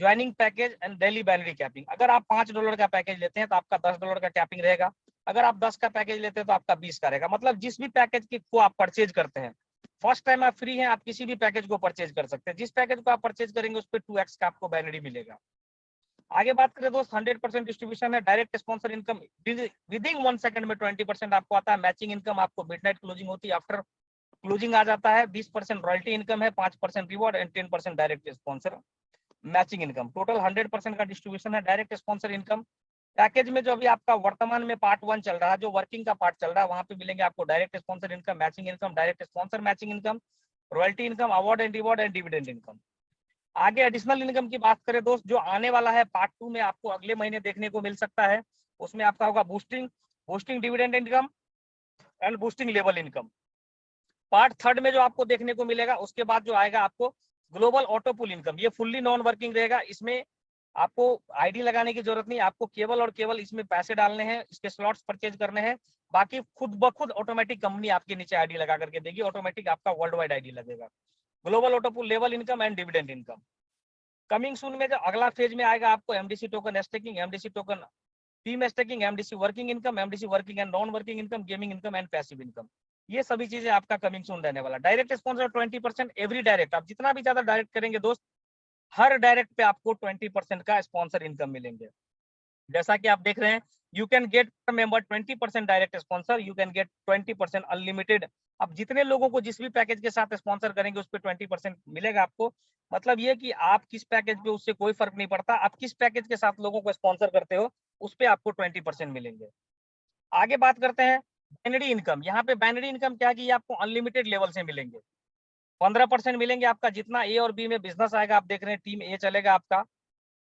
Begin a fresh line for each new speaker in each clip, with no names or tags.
Joining package and daily binary capping. अगर आप $5 का पैकेज लेते हैं तो आपका $10 का कैपिंग रहेगा। अगर आप 10 का पैकेज लेते हैं तो आपका 20 का रहेगा। मतलब जिस भी पैकेज को आप परचेज करते हैं, फर्स्ट टाइम आप फ्री हैं, आप किसी भी पैकेज को परचेज कर सकते हैं। जिस पैकेज को आप परचेज करेंगे उस पर 2x का आपको बाइनरी मिलेगा। आगे बात करें दोस्त, 100% डिस्ट्रीब्यूशन है। Direct sponsor income with in 1 second में 20% आपको आता है। मैचिंग इनकम आपको मिडनाइट क्लोजिंग होती है, आफ्टर क्लोजिंग आ जाता है। 20% रॉयल्टी इनकम है, 5% reward and 10% direct sponsor matching income. Total 100% का डिस्ट्रीब्यूशन है। डायरेक्ट स्पॉन्सर इनकम पैकेज में जो अभी आपका वर्तमान में पार्ट 1 चल रहा है, जो वर्किंग का पार्ट चल रहा है, वहां पे मिलेंगे आपको direct sponsor income, matching income, direct sponsor matching income, royalty income, award and reward and dividend income. आगे एडिशनल इनकम की बात करें दोस्त, जो आने वाला है पार्ट 2 में आपको अगले महीने देखने को मिल सकता है। उसमें आपका होगा boosting dividend income and boosting level income. Part 3 में जो आपको देखने को मिलेगा, उसके बाद जो आएगा आपको ग्लोबल ऑटो पुल इनकम। ये फुल्ली नॉन वर्किंग रहेगा। इसमें आपको आईडी लगाने की जरूरत नहीं, आपको केवल और केवल इसमें पैसे डालने हैं, इसके स्लॉट्स परचेज करने हैं। बाकी खुद ब खुद ऑटोमेटिक कंपनी आपके नीचे आईडी लगा करके देगी, ऑटोमेटिक आपका वर्ल्ड वाइड आईडी लगेगा। Global auto pull level income and dividend income. Coming soon में जो अगला फेज में आएगा आपको MDC token staking, MDC token team staking, MDC working income, MDC working and non working income, gaming income and passive income. ये सभी चीजें आपका कमिंग सून रहने वाला। डायरेक्ट स्पॉन्सर 20%, एवरी डायरेक्ट, आप जितना भी ज्यादा डायरेक्ट करेंगे दोस्त, हर डायरेक्ट पे आपको 20% का स्पॉन्सर इनकम मिलेंगे। जैसा कि आप देख रहे हैं, यू कैन गेट पर member 20% direct sponsor, you can get 20% unlimited. अब जितने लोगों को जिस भी पैकेज के साथ स्पॉन्सर करेंगे उस पर 20% मिलेगा आपको। मतलब ये कि आप किस पैकेज पे, उससे कोई फर्क नहीं पड़ता, आप किस पैकेज के साथ लोगों को स्पॉन्सर करते हो उस पर आपको 20% मिलेंगे। आगे बात करते हैं बाइनरी इनकम। यहाँ पे बाइनरी इनकम क्या है कि ये आपको अनलिमिटेड लेवल से मिलेंगे। 15% मिलेंगे आपका जितना ए और बी में बिजनेस आएगा। आप देख रहे हैं टीम ए चलेगा आपका,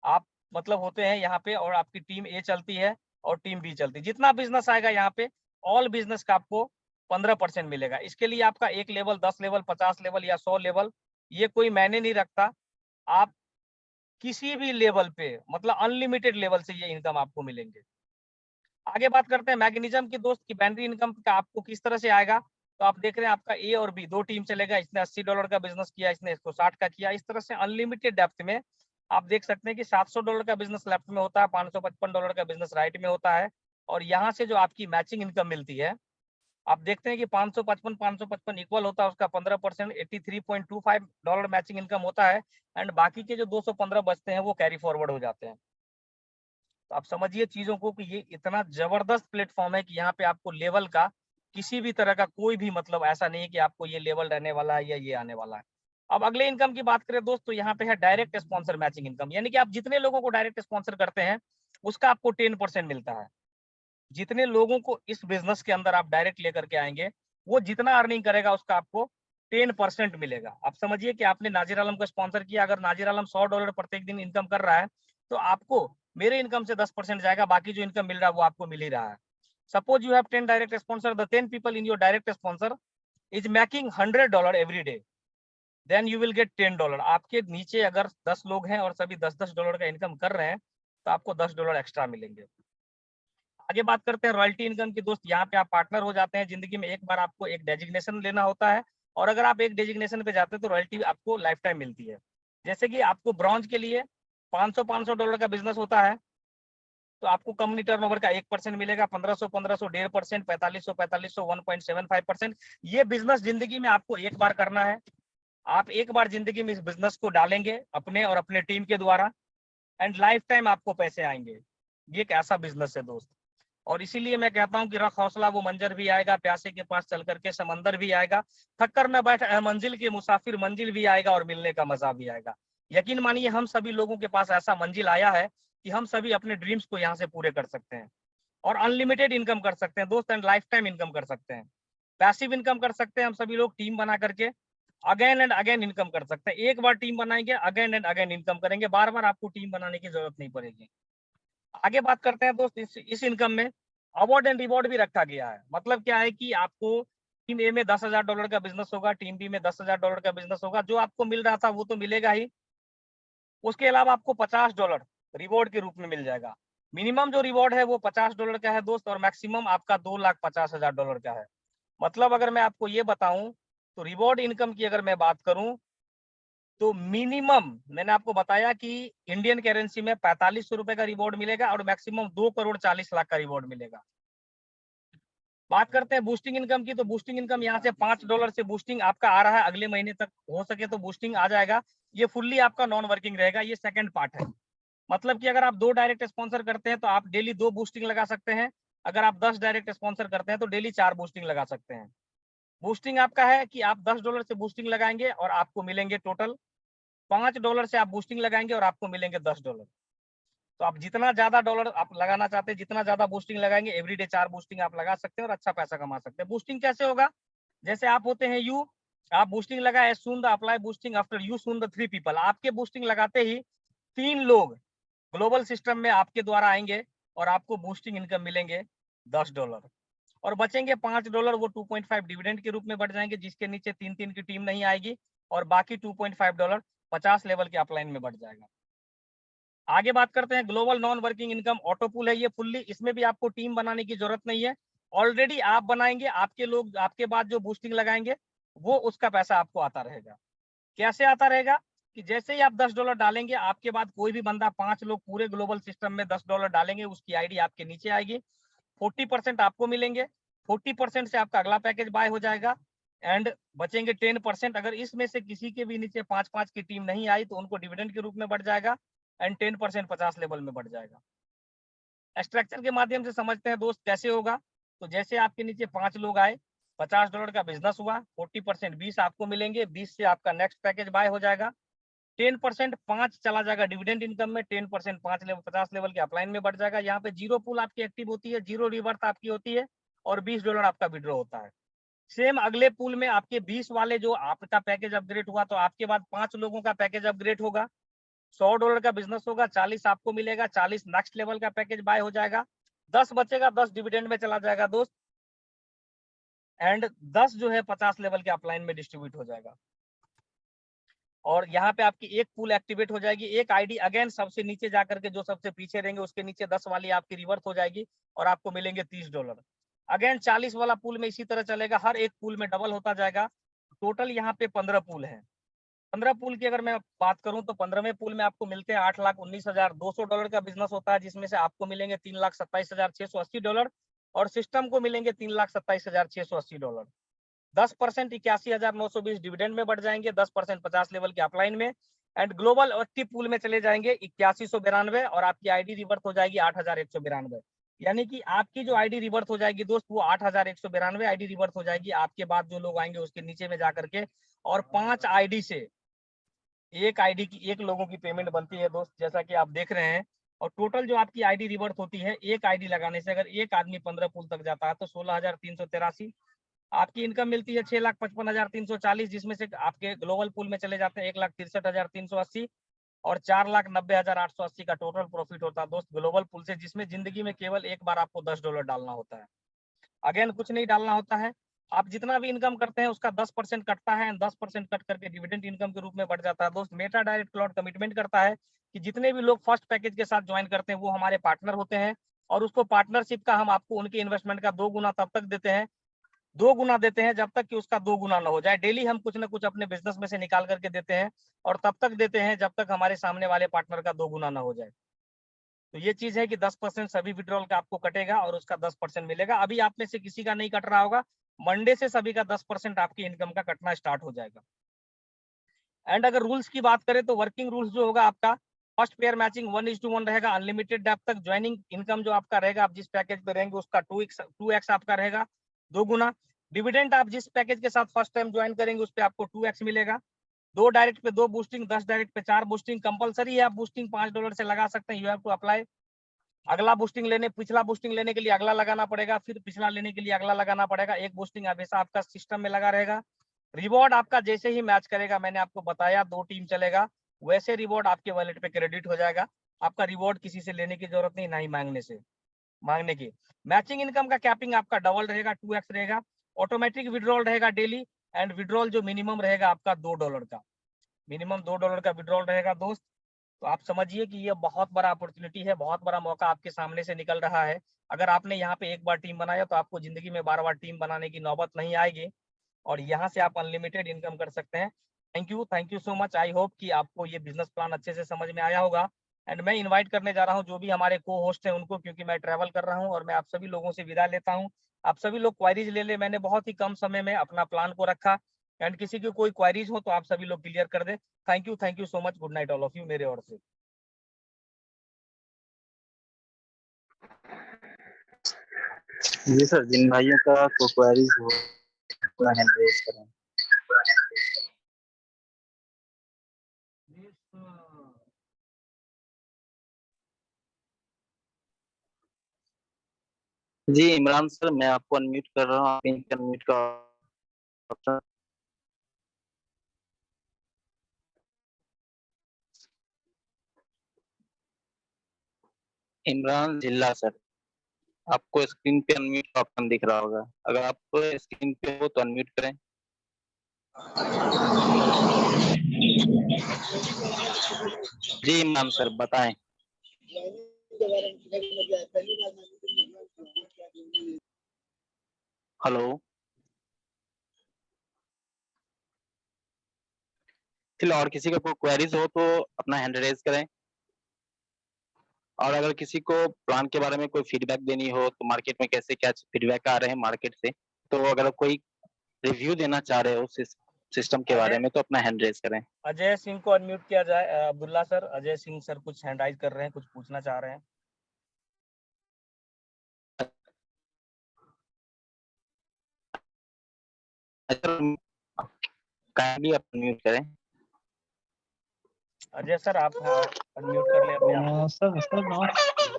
आप मतलब होते हैं यहाँ पे, और आपकी टीम ए चलती है और टीम बी चलती है। जितना बिजनेस आएगा यहाँ पे, ऑल बिजनेस का आपको 15% मिलेगा। इसके लिए आपका 1 लेवल, 10 लेवल, 50 लेवल या 100 लेवल, ये कोई मायने नहीं रखता। आप किसी भी लेवल पे, मतलब अनलिमिटेड लेवल से ये इनकम आपको मिलेंगे। आगे बात करते हैं मैकेनिज्म की दोस्त, की बाइनरी इनकम का आपको किस तरह से आएगा। तो आप देख रहे हैं आपका ए और बी दो टीम चलेगा। इसने $80 का बिजनेस किया, इसने 160 का किया। इस तरह से अनलिमिटेड डेप्थ में आप देख सकते हैं कि $700 का बिजनेस लेफ्ट में होता है, $555 का बिजनेस राइट में होता है। और यहाँ से जो आपकी मैचिंग इनकम मिलती है, आप देखते हैं कि 555 इक्वल होता है उसका 15%, $83.25 मैचिंग इनकम होता है। एंड बाकी के जो 215 बचते हैं वो कैरी फॉरवर्ड हो जाते हैं। तो आप समझिए चीजों को कि ये इतना जबरदस्त प्लेटफॉर्म है कि यहाँ पे आपको लेवल का किसी भी तरह का कोई भी मतलब ऐसा नहीं है कि आपको ये लेवल रहने वाला है या ये आने वाला है। अब अगले इनकम की बात करें दोस्तों, यहाँ पे है डायरेक्ट स्पॉन्सर मैचिंग इनकम। यानी कि आप जितने लोगों को डायरेक्ट स्पॉन्सर करते हैं उसका आपको 10% मिलता है। जितने लोगों को इस बिजनेस के अंदर आप डायरेक्ट लेकर के आएंगे, वो जितना अर्निंग करेगा उसका आपको 10% मिलेगा। आप समझिए कि आपने नाजिर आलम को स्पॉन्सर किया, अगर नाजिर आलम $100 प्रत्येक दिन इनकम कर रहा है, तो आपको मेरे इनकम से 10% जाएगा, बाकी जो इनकम मिल रहा है वो आपको मिल ही रहा है। Suppose you have 10 direct sponsor, the 10 people in your direct sponsor is making $100 every day, then you will get $10। आपके नीचे अगर 10 लोग हैं और सभी $10 का इनकम कर रहे हैं, तो आपको $10 एक्स्ट्रा मिलेंगे। आगे बात करते हैं रॉयल्टी इनकम की दोस्त। यहाँ पे आप पार्टनर हो जाते हैं। जिंदगी में एक बार आपको एक डेजिग्नेशन लेना होता है, और अगर आप एक डेजिग्नेशन पे जाते हैं तो रॉयल्टी आपको लाइफ टाइम मिलती है। जैसे कि आपको ब्रॉन्ज के लिए $500 का बिजनेस होता है, तो आपको कंपनी टर्नओवर का 1% मिलेगा। 1500 1.5%, 4500 1.75%। ये बिजनेस जिंदगी में आपको एक बार करना है। आप एक बार जिंदगी में इस बिजनेस को डालेंगे अपने और अपने टीम के द्वारा, एंड लाइफ टाइम आपको पैसे आएंगे। ये एक ऐसा बिजनेस है दोस्त, और इसीलिए मैं कहता हूं कि रख हौसला, वो मंजर भी आएगा, प्यासे के पास चल करके समंदर भी आएगा, थककर न बैठ मंजिल के मुसाफिर, मंजिल भी आएगा और मिलने का मजा भी आएगा। यकीन मानिए हम सभी लोगों के पास ऐसा मंजिल आया है कि हम सभी अपने ड्रीम्स को यहाँ से पूरे कर सकते हैं, और अनलिमिटेड इनकम कर सकते हैं दोस्त, एंड लाइफ टाइम इनकम कर सकते हैं। पैसिव इनकम कर सकते हैं हम सभी लोग टीम बना करके, अगेन एंड अगेन इनकम कर सकते हैं। एक बार टीम बनाएंगे, अगेन एंड अगेन इनकम करेंगे, बार बार आपको टीम बनाने की जरूरत नहीं पड़ेगी। आगे बात करते हैं दोस्त, इस इनकम में अवार्ड एंड रिवॉर्ड भी रखा गया है। मतलब क्या है कि आपको टीम ए में $10,000 का बिजनेस होगा, टीम बी में $10,000 का बिजनेस होगा। जो आपको मिल रहा था वो तो मिलेगा ही, उसके अलावा आपको $50 रिवॉर्ड के रूप में मिल जाएगा। मिनिमम जो रिवॉर्ड है वो $50 का है दोस्त, और मैक्सिमम आपका $2,50,000 का है। मतलब अगर मैं आपको ये बताऊं, तो रिवॉर्ड इनकम की अगर मैं बात करूं, तो मिनिमम मैंने आपको बताया कि इंडियन करेंसी में 4500 रुपए का रिवॉर्ड मिलेगा और मैक्सिमम 2,40,00,000 का रिवॉर्ड मिलेगा। बात करते हैं बूस्टिंग इनकम की, तो बूस्टिंग इनकम यहाँ से $5 से बूस्टिंग आपका आ रहा है, अगले महीने तक हो सके तो बूस्टिंग आ जाएगा। ये फुल्ली आपका नॉन वर्किंग रहेगा, ये सेकंड पार्ट है। मतलब कि अगर आप 2 डायरेक्ट स्पॉन्सर करते हैं तो आप डेली 2 बूस्टिंग लगा सकते हैं। अगर आप 10 डायरेक्ट स्पॉन्सर करते हैं तो डेली 4 बूस्टिंग लगा सकते हैं। बूस्टिंग आपका है कि आप $10 से बूस्टिंग लगाएंगे और आपको मिलेंगे टोटल $5 से आप बूस्टिंग लगाएंगे और आपको मिलेंगे $10। तो आप जितना ज्यादा डॉलर आप लगाना चाहते हैं, जितना ज्यादा बूस्टिंग लगाएंगे, एवरीडे 4 बूस्टिंग आप लगा सकते हैं और अच्छा पैसा कमा सकते हैं। बूस्टिंग कैसे होगा? जैसे आप होते हैं यू, आप बूस्टिंग लगाए, as soon the apply boosting after you soon the 3 people. आपके बूस्टिंग लगाते ही 3 लोग ग्लोबल सिस्टम में आपके द्वारा आएंगे और आपको बूस्टिंग इनकम मिलेंगे $10 और बचेंगे $5। वो 2.5 डिविडेंड के रूप में बढ़ जाएंगे, जिसके नीचे 3-3 की टीम नहीं आएगी और बाकी $2.5 50 लेवल के अपलाइन में बढ़ जाएगा। आगे बात करते हैं global non working income auto pool है ये फुल्ली, इसमें भी आपको टीम बनाने की जरूरत नहीं है, ऑलरेडी आप बनाएंगे, आपके लोग आपके बाद जो बूस्टिंग लगाएंगे वो उसका पैसा आपको आता रहेगा। कैसे आता रहेगा कि जैसे ही आप $10 डालेंगे, आपके बाद कोई भी बंदा 5 लोग पूरे ग्लोबल सिस्टम में $10 डालेंगे, उसकी आईडी आपके नीचे आएगी, 40% आपको मिलेंगे, 40% से आपका अगला पैकेज बाय हो जाएगा एंड बचेंगे 10%। अगर इसमें से किसी के भी नीचे 5-5 की टीम नहीं आई तो उनको डिविडेंड के रूप में बढ़ जाएगा एंड 10% 50 लेवल में बढ़ जाएगा। स्ट्रक्चर के माध्यम से समझते हैं दोस्त कैसे होगा। तो जैसे आपके नीचे 5 लोग आए, $50 का बिजनेस हुआ, 40% 20 आपको मिलेंगे, 20 से आपका नेक्स्ट पैकेज बाय हो जाएगा, 10% 5 चला जाएगा डिविडेंड इनकम में, 10% 5 लेवल 50 लेवल के अपलाइन में बढ़ जाएगा। यहाँ पे जीरो पूल आपकी एक्टिव होती है, जीरो रिवर्थ आपकी होती है और $20 आपका विड्रॉ होता है। सेम अगले पूल में आपके 20 वाले जो आपका पैकेज अपग्रेड हुआ तो आपके बाद 5 लोगों का पैकेज अपग्रेड होगा, $100 का बिजनेस होगा, 40 आपको मिलेगा, 40 नेक्स्ट लेवल का पैकेज बाय हो जाएगा, 10 बचेगा, 10 डिविडेंड में चला जाएगा दोस्त एंड 10 जो है 50 लेवल के अपलाइन में डिस्ट्रीब्यूट हो जाएगा। और यहाँ पे आपकी एक पूल एक्टिवेट हो जाएगी, एक आईडी अगेन सबसे नीचे जाकर के जो सबसे पीछे रहेंगे उसके नीचे 10 वाली आपकी रिवर्स हो जाएगी और आपको मिलेंगे $30। अगेन 40 वाला पूल में इसी तरह चलेगा, हर एक पूल में डबल होता जाएगा। टोटल यहाँ पे 15 पूल है। 15 पूल की अगर मैं बात करूं तो 15वें पूल में आपको मिलते हैं $8,19,200 का बिजनेस होता है, जिसमें से आपको मिलेंगे $3,27,680 और सिस्टम को मिलेंगे $3,27,680। 10% 81,920 डिविडेंड में बढ़ जाएंगे, 10% 50 लेवल के अपलाइन में एंड ग्लोबल एक्टिव पूल में चले जाएंगे 8192 और आपकी आईडी रिवर्थ हो जाएगी 8,192। यानी कि आपकी जो आईडी रिवर्थ हो जाएगी दोस्त वो 8,192 आईडी रिवर्थ हो जाएगी, आपके बाद जो लोग आएंगे उसके नीचे में जाकर के, और 5 आईडी से एक आईडी की एक लोगों की पेमेंट बनती है दोस्त, जैसा कि आप देख रहे हैं। और टोटल जो आपकी आईडी रिवर्थ होती है एक आईडी लगाने से, अगर एक आदमी 15 पुल तक जाता है तो 16,383 आपकी इनकम मिलती है, 6,55,340, जिसमें से आपके ग्लोबल पूल में चले जाते हैं 1,63,380 और 4,90,880 का टोटल प्रॉफिट होता है दोस्त ग्लोबल पूल से, जिसमें जिंदगी में केवल एक बार आपको $10 डालना होता है। अगेन कुछ नहीं डालना होता है, आप जितना भी इनकम करते हैं उसका 10% कटता है, 10% कट करके डिविडेंड इनकम के रूप में बढ़ जाता है दोस्त। मेटा डायरेक्ट क्लाउड कमिटमेंट करता है कि जितने भी लोग फर्स्ट पैकेज के साथ ज्वाइन करते हैं वो हमारे पार्टनर होते हैं और उसको पार्टनरशिप का हम आपको उनके इन्वेस्टमेंट का 2 गुना तब तक देते हैं, 2 गुना देते हैं जब तक कि उसका 2 गुना ना हो जाए। डेली हम कुछ ना कुछ अपने बिजनेस में से निकाल करके देते हैं और तब तक देते हैं जब तक हमारे सामने वाले पार्टनर का 2 गुना ना हो जाए। तो ये चीज है कि 10% सभी विड्रॉल का आपको कटेगा और उसका 10% मिलेगा। अभी आप में से किसी का नहीं कट रहा होगा, मंडे से सभी का 10% आपकी इनकम का कटना स्टार्ट हो जाएगा। एंड अगर रूल्स की बात करें तो वर्किंग रूल्स जो होगा आपका, फर्स्ट पेयर मैचिंग 1:1 रहेगा, अनलिमिटेड डेप्थ तक ज्वाइनिंग इनकम जो आपका रहेगा, आप जिस पैकेज पे रहेंगे उसका 2x आपका रहेगा, 2 गुना। डिविडेंड आप जिस पैकेज के साथ फर्स्ट टाइम ज्वाइन करेंगे उस पर आपको 2x मिलेगा। 2 डायरेक्ट पे 2 बूस्टिंग, 10 डायरेक्ट पे 4 बूस्टिंग, कंपलसरी है, आप बूस्टिंग $5 से लगा सकते हैं, यू हैव टू अप्लाई। अगला बूस्टिंग लेने, पिछला बूस्टिंग लेने के लिए अगला लगाना पड़ेगा, फिर पिछला लेने के लिए अगला लगाना पड़ेगा, एक बूस्टिंग हमेशा आपका सिस्टम में लगा रहेगा। रिवॉर्ड आपका जैसे ही मैच करेगा, मैंने आपको बताया 2 टीम चलेगा, वैसे रिवॉर्ड आपके वॉलेट पे क्रेडिट हो जाएगा। आपका रिवॉर्ड किसी से लेने की जरूरत नहीं, ना ही मांगने की। मैचिंग इनकम का कैपिंग आपका डबल रहेगा, 2x रहेगा। ऑटोमेटिक विड्रॉल रहेगा डेली एंड विड्रॉल जो मिनिमम रहेगा आपका $2 का, मिनिमम $2 का विड्रॉल रहेगा दोस्त। तो आप समझिए कि ये बहुत बड़ा अपॉर्चुनिटी है, बहुत बड़ा मौका आपके सामने से निकल रहा है। अगर आपने यहाँ पे एक बार टीम बनाया तो आपको जिंदगी में बार बार टीम बनाने की नौबत नहीं आएगी और यहाँ से आप अनलिमिटेड इनकम कर सकते हैं। Thank you so much. I hope कि आपको ये बिजनेस प्लान अच्छे से समझ में आया होगा। एंड मैं इनवाइट करने जा रहा हूँ जो भी हमारे को होस्ट हैं उनको, क्योंकि मैं ट्रैवल कर रहा हूँ और मैं आप सभी लोगों से विदा लेता हूँ। आप सभी लोग क्वारीज ले ले, मैंने बहुत ही कम समय में अपना प्लान को रखा। एंड किसी की कोई क्वारीज हो तो आप सभी लोग क्लियर कर दे। Thank you so much. Good night all of you मेरे ओर से।
जी सर, जिन भाइयों का क्वेरीज हो अपना हैंड रेज करें। जी इमरान सर, मैं आपको अनम्यूट कर रहा हूँ, आप अनम्यूट का ऑप्शन। इमरान जिल्ला सर, आपको स्क्रीन पे अनम्यूट का ऑप्शन दिख रहा होगा, अगर आप स्क्रीन पे हो तो अनम्यूट करें। जी इमरान सर बताएं। हेलो, चलो और किसी का कोई क्वेरीज हो तो अपना हैंड रेज करें। और अगर किसी को प्लान के बारे में कोई फीडबैक देनी हो तो मार्केट में कैसे क्या फीडबैक आ रहे हैं मार्केट से, तो अगर कोई रिव्यू देना चाह रहे हो सिस्टम के बारे में तो अपना हैंड रेज करें।
अजय सिंह को अनम्यूट किया जाए। अब्दुल्ला सर, अजय सिंह सर कुछ हैंड राइज कर रहे हैं, कुछ पूछना चाह रहे हैं।
काइंडली अनम्यूट करें।
अजय सर आप अनम्यूट कर ले अपने आप को।
सर सर
हाँ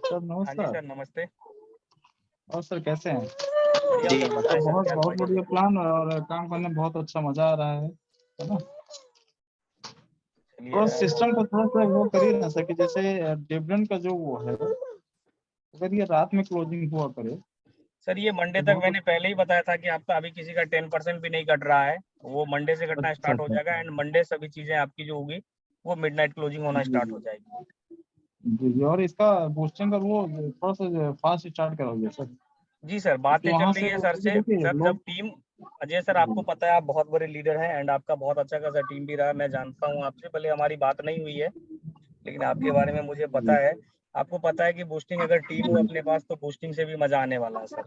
जी
नमस्कार।
सर, नमस्ते।
और सर कैसे हैं?
बढ़िया
जी
सर,
तो
बताएं सर
बहुत
क्या
बहुत
क्वेरी
बढ़िया
है।
प्लान और काम करने में बहुत अच्छा मजा आ रहा है ना?
चलिए
और सिस्टम को थोड़ा सा वो करिए ना सर, कि जैसे डिविडेंड का जो वो है, अगर ये रात में क्लोजिंग हुआ करे
सर, ये मंडे
तो
तक
बहुत
मैंने पहले ही बताया था कि आपका अभी किसी का 10% भी नहीं कट रहा है। वो मंडे से कटना
अच्छा
स्टार्ट हो
अच्छा
जाएगा।
अच्छा।
एंड मंडे सभी चीजें आपकी जो होगी वो मिडनाइट क्लोजिंग होना
जी
स्टार्ट
जी
हो जाएगी।
जी जी। और इसका बूस्टिंग का वो थोड़ा सा फास्ट स्टार्ट करोगे सर,
जी सर,
क्योंकि
बातें चल
वहाँ
रही
से
है सर से।
देखिए
सर जब
लोग।
टीम, अजय सर आपको पता है आप बहुत बड़े लीडर हैं एंड आपका बहुत अच्छा खासा टीम भी रहा है। मैं जानता हूँ आपसे, भले हमारी बात नहीं हुई है लेकिन आपके बारे में मुझे पता
जी
है। आपको पता है कि बूस्टिंग अगर टीम हो अपने पास तो बूस्टिंग से भी मजा आने वाला है सर।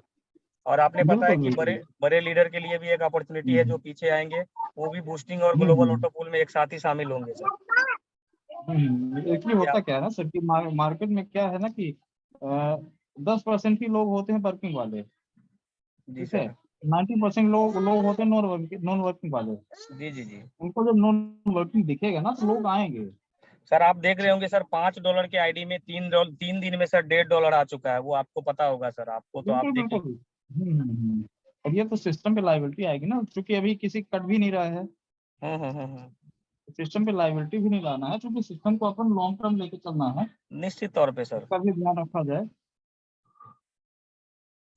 और आपने पता है
बिल्कुल
कि
बिल्कुल।
बड़े बड़े लीडर के लिए भी एक अपॉर्चुनिटी है, जो पीछे आएंगे वो भी बूस्टिंग और ग्लोबल
हम्म।
ऑटो पूल में एक साथ ही शामिल होंगे सर।
एक्चुअली
क्या?
होता क्या है ना सर, कि मार्केट में क्या है ना कि 10% ही लोग होते हैं वर्किंग वाले,
जी
ठीक है।
सर।
90% लोग लोग होते हैं नॉन वर्किंग वाले।
जी जी जी।
उनको जब नॉन वर्किंग दिखेगा ना तो लोग आएंगे।
सर आप देख रहे होंगे सर, $5 के आईडी में 3 दिन में सर $1.5 आ चुका है। वो आपको पता होगा सर, आपको तो आप
बिल्कुल
देखेंगे।
बिल्कुल। और ये तो सिस्टम पे लाइबिलिटी आएगी ना, क्योंकि अभी किसी कट भी नहीं रहा है।
हम्म।
सिस्टम पे लाइबिलिटी भी नहीं लाना है, क्योंकि सिस्टम को अपन लॉन्ग टर्म लेके चलना है,
निश्चित तौर पे सर।
इसका भी ध्यान रखा जाए।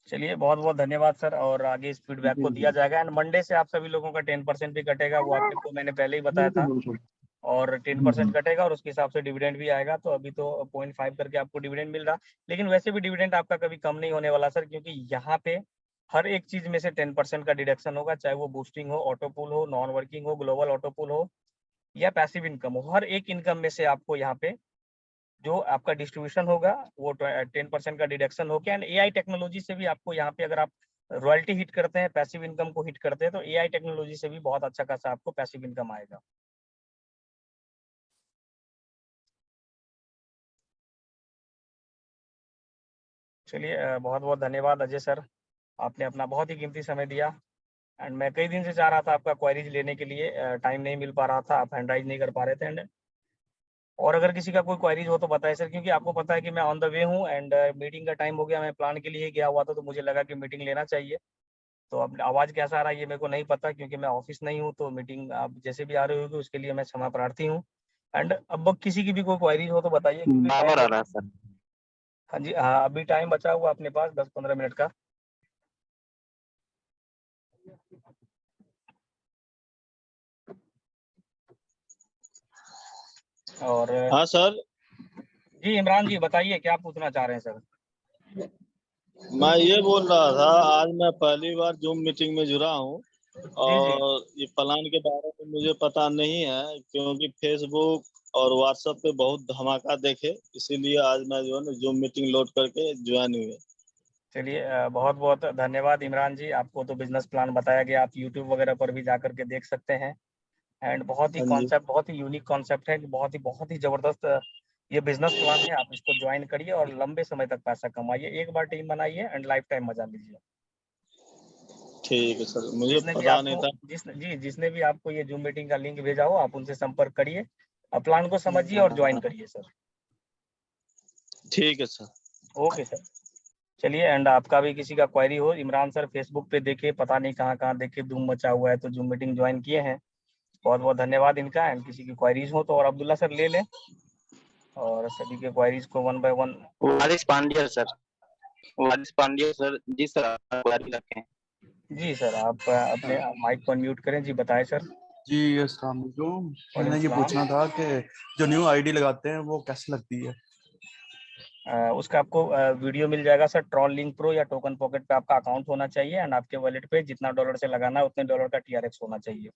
चलिए, बहुत बहुत धन्यवाद सर, और आगे इस फीडबैक को
जी
दिया
जी
जाएगा। एंड मंडे से आप सभी लोगों का 10% भी कटेगा, वो आपको मैंने पहले ही बताया
बिल्कुल
था।
बिल्कुल।
और 10% कटेगा और उसके हिसाब से डिविडेंड भी आएगा। तो अभी तो 0.5 करके आपको डिविडेंड मिल रहा, लेकिन वैसे भी डिविडेंड आपका कभी कम नहीं होने वाला सर, क्योंकि यहाँ पे हर एक चीज में से 10% का डिडक्शन होगा, चाहे वो बूस्टिंग हो, ऑटो पूल हो, नॉन वर्किंग हो, ग्लोबल ऑटो पूल हो या पैसिव इनकम हो। हर एक इनकम में से आपको यहाँ पे जो आपका डिस्ट्रीब्यूशन होगा वो 10% का डिडक्शन होगा। एंड एआई टेक्नोलॉजी से भी आपको यहाँ पे, अगर आप रॉयल्टी हिट करते हैं, पैसिव इनकम को हिट करते हैं, तो एआई टेक्नोलॉजी से भी बहुत अच्छा खासा आपको पैसिव इनकम आएगा। चलिए, बहुत बहुत धन्यवाद अजय सर, आपने अपना बहुत ही कीमती समय दिया। एंड मैं कई दिन से चाह रहा था आपका क्वेरीज लेने के लिए, टाइम नहीं मिल पा रहा था, आप हैंड राइज नहीं कर पा रहे थे। एंड और अगर किसी का कोई क्वेरीज हो तो बताएं सर, क्योंकि आपको पता है कि मैं ऑन द वे हूँ। एंड मीटिंग का टाइम हो गया, मैं प्लान के लिए ही गया हुआ था, तो मुझे लगा कि मीटिंग लेना चाहिए। तो अब आवाज़ कैसा आ रहा है ये मेरे को नहीं पता, क्योंकि मैं ऑफिस नहीं हूँ। तो मीटिंग आप जैसे भी आ रही होगी उसके लिए मैं क्षमा प्रार्थी हूँ। एंड अब किसी की भी कोई क्वेरीज हो तो बताइए, क्योंकि टाइम
बराबर आ
बच।
रहा है सर।
हाँ जी, हाँ, अभी टाइम बचा हुआ अपने पास 10-15 मिनट का। और
हाँ सर,
जी इमरान जी बताइए, क्या पूछना चाह रहे हैं सर?
मैं ये बोल रहा था, आज मैं पहली बार जूम मीटिंग में जुड़ा हूँ। और ये प्लान के बारे में मुझे पता नहीं है, क्योंकि फेसबुक और व्हाट्सएप पे बहुत धमाका देखे, इसीलिए आज मैं जो है ना जूम मीटिंग लोड करके ज्वाइन हुए।
चलिए बहुत बहुत धन्यवाद इमरान जी, आपको तो बिजनेस प्लान बताया गया, आप यूट्यूब वगैरह पर भी जाकर के देख सकते हैं। एंड बहुत ही
हाँ जी।
कॉन्सेप्ट, बहुत ही यूनिक कॉन्सेप्ट है, कि बहुत ही जबरदस्त ये बिजनेस प्लान है। आप इसको ज्वाइन करिए और लंबे समय तक पैसा कमाइए, एक बार टीम बनाइए एंड लाइफ टाइम मजा लीजिए।
ठीक है सर, मुझे
जिसने भी
पता नहीं
आपको
था।
जिसने भी आपको ये जूम मीटिंग का लिंक भेजा हो, आप उनसे संपर्क करिए, और प्लान को समझिए और ज्वाइन करिए सर।
ठीक है सर।
Okay sir. चलिए, एंड आपका भी किसी का क्वेरी हो, इमरान सर फेसबुक पे देखे, पता नहीं कहाँ कहाँ देखे धूम मचा हुआ है, तो जूम मीटिंग ज्वाइन किए हैं। बहुत बहुत धन्यवाद इनका। एंड किसी की क्वेरीज हो तो और अब्दुल्ला सर ले लें, और सभी के क्वेरीज को one by one.
Waris Pandya sir, Waris Pandya sir ji, sir आप क्वेरी रखें।
जी सर, आप अपने माइक को अनम्यूट करें। जी बताएं सर।
जी अस्सलाम वालेकुम। मैंने ये
वालेकुम
पूछना था कि जो न्यू आईडी लगाते हैं वो कैसे लगती है?
उसका आपको वीडियो मिल जाएगा सर। ट्रॉल लिंक प्रो या टोकन पॉकेट पे आपका अकाउंट होना चाहिए, एंड आपके वॉलेट पे जितना डॉलर से लगाना है उतने डॉलर का TRX होना चाहिए।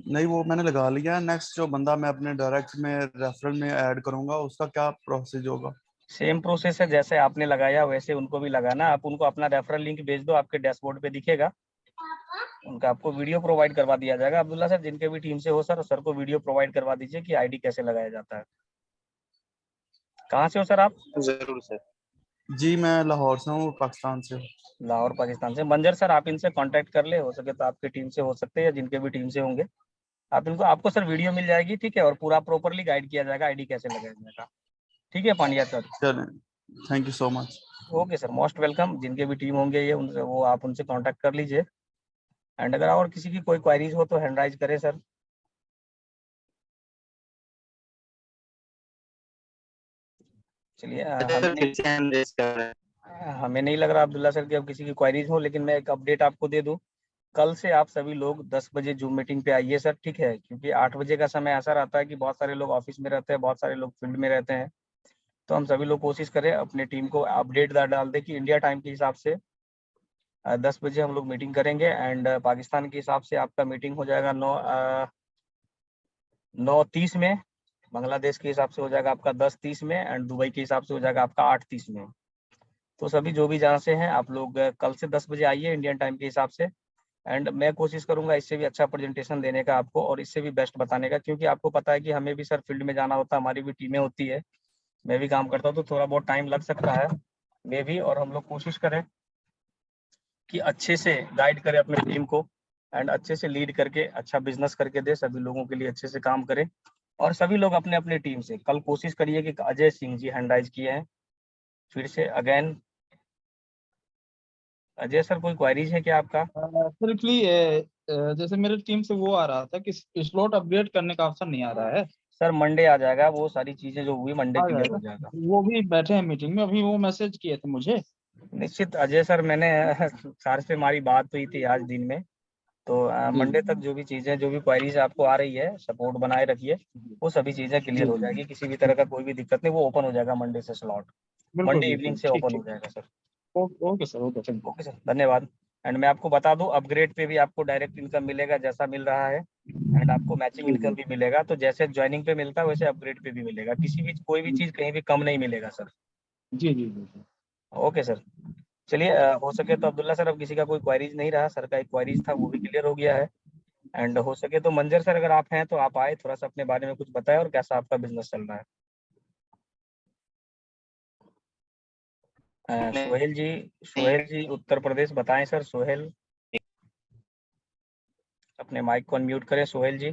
नहीं, वो मैंने लगा लिया है। नेक्स्ट जो बंदा मैं अपने डायरेक्ट में रेफरल में ऐड करूंगा उसका क्या प्रोसेस होगा?
सेम प्रोसेस है, जैसे आपने लगाया वैसे उनको भी लगाना। आप उनको अपना रेफरल लिंक भेज दो, आपके डैशबोर्ड पे दिखेगा, उनका आपको वीडियो प्रोवाइड करवा दिया जाएगा। अब्दुल्ला सर, जिनके भी टीम से हो सर को वीडियो प्रोवाइड करवा दीजिए कि आईडी कैसे लगाया जाता है। कहाँ से हो सर आप?
जरूर सर।
जी मैं लाहौर से हूँ, पाकिस्तान से।
लाहौर पाकिस्तान से। मंजर सर, आप इनसे कांटेक्ट कर ले, हो सके तो आपकी टीम से हो सकते हैं, या जिनके भी टीम से होंगे आप इनको, आपको सर वीडियो मिल जाएगी, ठीक है, और पूरा प्रॉपरली गाइड किया जाएगा आईडी कैसे लगाया जाएगा। ठीक है पांड्या सर।
चलें, thank you so much.
Okay sir, most welcome. जिनके भी टीम होंगे ये, उनसे वो आप उनसे कांटेक्ट कर लीजिए। एंड अगर और किसी की कोई क्वारीज हो तो हैंड राइज करें सर। चलिए
फिर से hand raise कर रहे हैं।
हमें नहीं लग रहा अब्दुल्ला सर कि अब किसी की क्वारीज हो, लेकिन मैं एक अपडेट आपको दे दूं। कल से आप सभी लोग 10 बजे जूम मीटिंग पे आइए सर, ठीक है, क्योंकि 8 बजे का समय ऐसा रहता है कि बहुत सारे लोग ऑफिस में रहते हैं, बहुत सारे लोग फील्ड में रहते हैं। तो हम सभी लोग कोशिश करें अपने टीम को अपडेट डाल दें कि इंडिया टाइम के हिसाब से 10 बजे हम लोग मीटिंग करेंगे। एंड पाकिस्तान के हिसाब से आपका मीटिंग हो जाएगा 9:30 में। बांग्लादेश के हिसाब से हो जाएगा आपका 10:30 में, एंड दुबई के हिसाब से हो जाएगा आपका 8:30 में। तो सभी जो भी जहाँ से हैं आप लोग कल से 10 बजे आइए इंडियन टाइम के हिसाब से। एंड मैं कोशिश करूंगा इससे भी अच्छा प्रेजेंटेशन देने का आपको, और इससे भी बेस्ट बताने का, क्योंकि आपको पता है कि हमें भी सर फील्ड में जाना होता है, हमारी भी टीमें होती है, मैं भी काम करता हूँ, तो थोड़ा बहुत टाइम लग सकता है मे भी। और हम लोग कोशिश करें कि अच्छे से गाइड करें अपनी टीम को, एंड अच्छे से लीड करके अच्छा बिजनेस करके दे, सभी लोगों के लिए अच्छे से काम करें। और सभी लोग अपने अपने टीम से कल कोशिश करिए कि अजय सिंह जी हैंड राइज किए हैं फिर से अगेन। अजय सर, कोई क्वारीज है क्या आपका?
सर एक्चुअली जैसे मेरे टीम से वो आ रहा था कि स्लॉट अपडेट करने का ऑप्शन नहीं आ रहा है।
सर मंडे आ जाएगा, वो सारी चीजें जो हुई मंडे
आ
क्लियर
जाएगा।
हो जाएगा।
वो भी बैठे हैं मीटिंग में, अभी वो मैसेज किए थे मुझे।
निश्चित अजय सर, मैंने सर से हमारी बात हुई थी आज दिन में, तो
जी
मंडे तक जो भी चीजें, जो भी क्वारीज आपको आ रही है, सपोर्ट बनाए रखिए, वो सभी चीजें क्लियर
जी
हो
जी
जाएगी। किसी भी तरह का कोई भी दिक्कत नहीं, वो ओपन हो जाएगा मंडे से स्लॉट,
बिल्कुल
मंडे इवनिंग
बिल्कुल,
से
ठीक
ओपन हो
ठीक।
जाएगा sir.
Okay sir, okay, thank you.
Okay sir, धन्यवाद। एंड मैं आपको बता दूं, अपग्रेड पे भी आपको डायरेक्ट इनकम मिलेगा जैसा मिल रहा है, एंड आपको मैचिंग
जी
इनकम
जी
भी मिलेगा। तो जैसे ज्वाइनिंग पे मिलता है वैसे अपग्रेड पे भी मिलेगा, किसी भी कोई भी चीज कहीं भी कम नहीं मिलेगा सर।
जी जी जी जी।
Okay sir. चलिए हो सके तो अब्दुल्ला सर, अब किसी का कोई क्वारीज नहीं रहा, सर का एक क्वारीज था वो भी क्लियर हो गया है। एंड हो सके तो मंजर सर, अगर आप हैं तो आप आए, थोड़ा सा अपने बारे में कुछ बताएं और कैसा आपका बिजनेस चल रहा है। सोहेल जी उत्तर प्रदेश, बताएं सर। सोहेल, अपने माइक को अनम्यूट करें Sohail ji.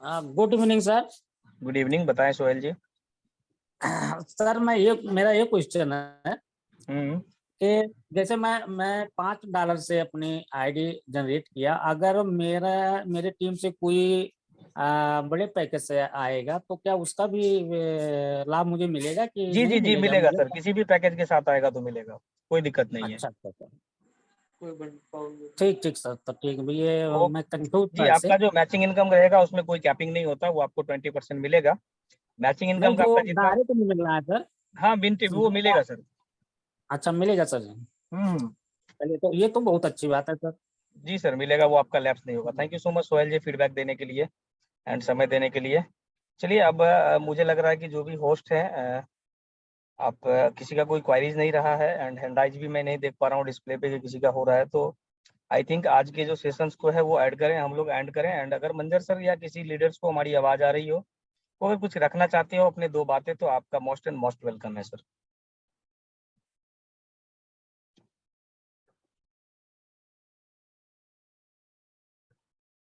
Good evening sir.
Good evening, बताएं सोहेल जी।
सर मैं ये मेरा ये क्वेश्चन है
हम्म।
कि जैसे मैं $5 से अपनी आईडी जनरेट किया, अगर मेरे टीम से कोई बड़े पैकेज से आएगा तो क्या उसका भी लाभ मुझे मिलेगा कि
जी
नहीं
जी जी,
मिलेगा
मिलेगा
मुझे?
सर, किसी भी पैकेज के साथ आएगा तो मिलेगा, कोई दिक्कत नहीं है।
अच्छा अच्छा अच्छा, ठीक ठीक सर, तो ठीक है, ये
ओके
मैं कंफ्यूज
जी।
था इससे।
आपका जो मैचिंग इनकम रहेगा उसमें कोई कैपिंग नहीं होता, वो आपको 20% मिलेगा। मैचिंग इनकम
नहीं,
का
जो
आपका जितना,
डायरेक्ट मिल रहा है सर,
हाँ बिन वो
जो
मिलेगा सर।
अच्छा मिलेगा सर? चलिए, तो ये तो बहुत अच्छी बात है सर।
जी सर मिलेगा, वो आपका लैप्स नहीं होगा। Thank you so much Sohail ji feedback देने के लिए एंड समय देने के लिए। चलिए अब मुझे लग रहा है कि जो भी होस्ट है आप किसी का कोई क्वारीज नहीं रहा है एंड हैंडराइज भी मैं नहीं देख पा रहा हूँ डिस्प्ले पे कि किसी का हो रहा है, तो आई थिंक आज के जो सेशंस को है वो ऐड करें, हम लोग ऐड करें। एंड अगर मंजर सर या किसी लीडर्स को हमारी आवाज आ रही हो, वो अगर कुछ रखना चाहते हो अपने दो बातें, तो आपका मोस्ट एंड मोस्ट वेलकम है सर।